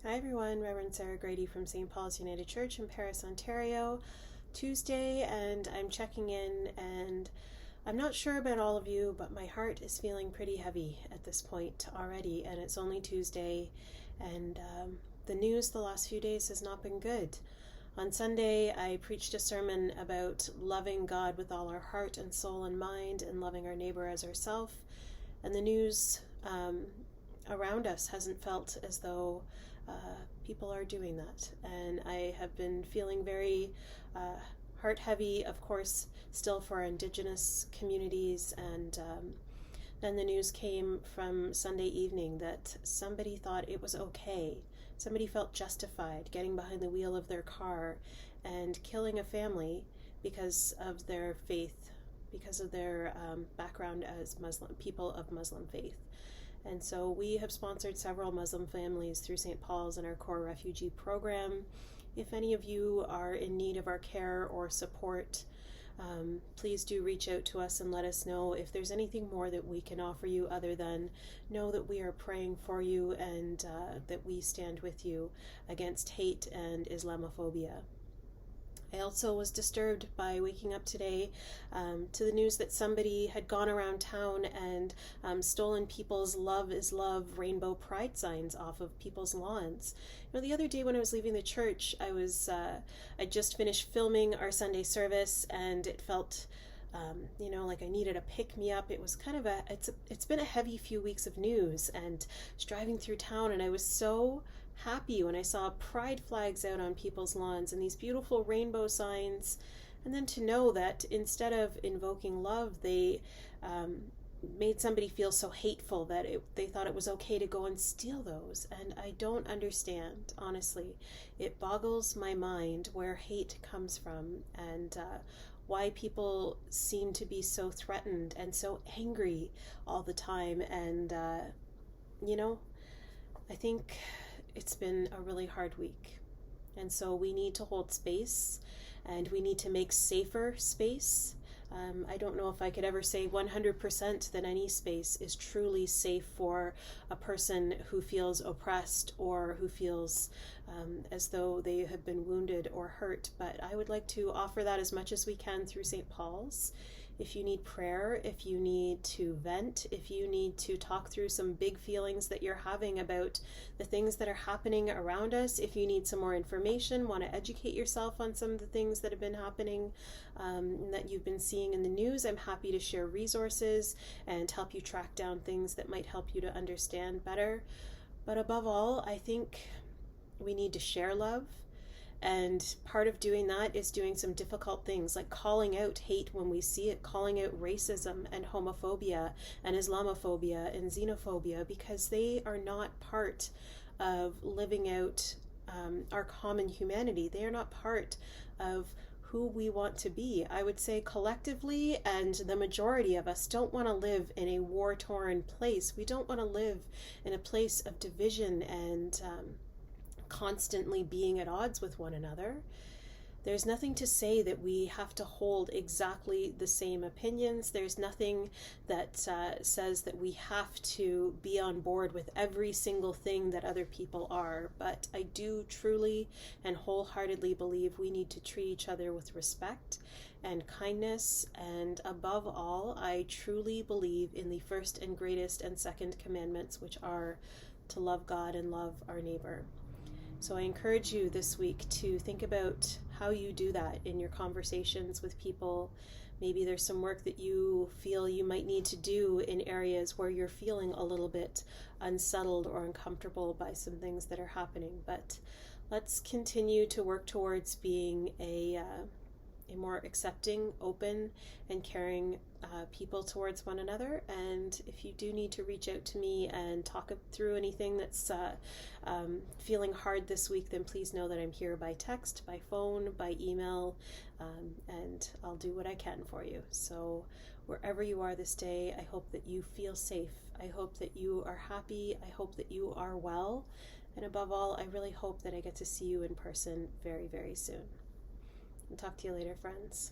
Hi everyone, Reverend Sarah Grady from St. Paul's United Church in Paris, Ontario. Tuesday, and I'm checking in, and I'm not sure about all of you, but my heart is feeling pretty heavy at this point already, and it's only Tuesday, and the news the last few days has not been good. On Sunday, I preached a sermon about loving God with all our heart and soul and mind, and loving our neighbor as ourselves, and the news around us hasn't felt as though people are doing that, and I have been feeling very heart heavy, of course, still for our Indigenous communities. And then the news came from Sunday evening that somebody thought it was okay, somebody felt justified getting behind the wheel of their car and killing a family because of their faith, because of their background as Muslim people of Muslim faith. And so we have sponsored several Muslim families through St. Paul's in our core refugee program. If any of you are in need of our care or support, please do reach out to us and let us know if there's anything more that we can offer you other than know that we are praying for you and that we stand with you against hate and Islamophobia. I also was disturbed by waking up today to the news that somebody had gone around town and stolen people's "Love is Love" rainbow pride signs off of people's lawns. You know, the other day when I was leaving the church, I just finished filming our Sunday service, and it felt like I needed a pick-me-up. It was kind of it's been a heavy few weeks of news, and I was driving through town, and I was so happy when I saw pride flags out on people's lawns and these beautiful rainbow signs, and then to know that instead of invoking love, they made somebody feel so hateful that they thought it was okay to go and steal those. And I don't understand, honestly. It boggles my mind where hate comes from, and why people seem to be so threatened and so angry all the time. And I think it's been a really hard week, and so we need to hold space, and we need to make safer space. I don't know if I could ever say 100% that any space is truly safe for a person who feels oppressed or who feels as though they have been wounded or hurt, but I would like to offer that as much as we can through St. Paul's. If you need prayer, if you need to vent, if you need to talk through some big feelings that you're having about the things that are happening around us, if you need some more information, want to educate yourself on some of the things that have been happening that you've been seeing in the news, I'm happy to share resources and help you track down things that might help you to understand better. But above all, I think we need to share love. And part of doing that is doing some difficult things like calling out hate when we see it, calling out racism and homophobia and Islamophobia and Xenophobia, because they are not part of living out our common humanity. They are not part of who we want to be. I would say collectively, and the majority of us don't want to live in a war-torn place. We don't want to live in a place of division and constantly being at odds with one another. There's nothing to say that we have to hold exactly the same opinions. There's nothing that says that we have to be on board with every single thing that other people are. But I do truly and wholeheartedly believe we need to treat each other with respect and kindness. And above all, I truly believe in the first and greatest and second commandments, which are to love God and love our neighbor. So I encourage you this week to think about how you do that in your conversations with people. Maybe there's some work that you feel you might need to do in areas where you're feeling a little bit unsettled or uncomfortable by some things that are happening. But let's continue to work towards being a more accepting, open, and caring people towards one another. And if you do need to reach out to me and talk through anything that's feeling hard this week, then please know that I'm here by text, by phone, by email, and I'll do what I can for you. So wherever you are this day, I hope that you feel safe. I hope that you are happy. I hope that you are well. And above all, I really hope that I get to see you in person very, very soon. I'll talk to you later, friends.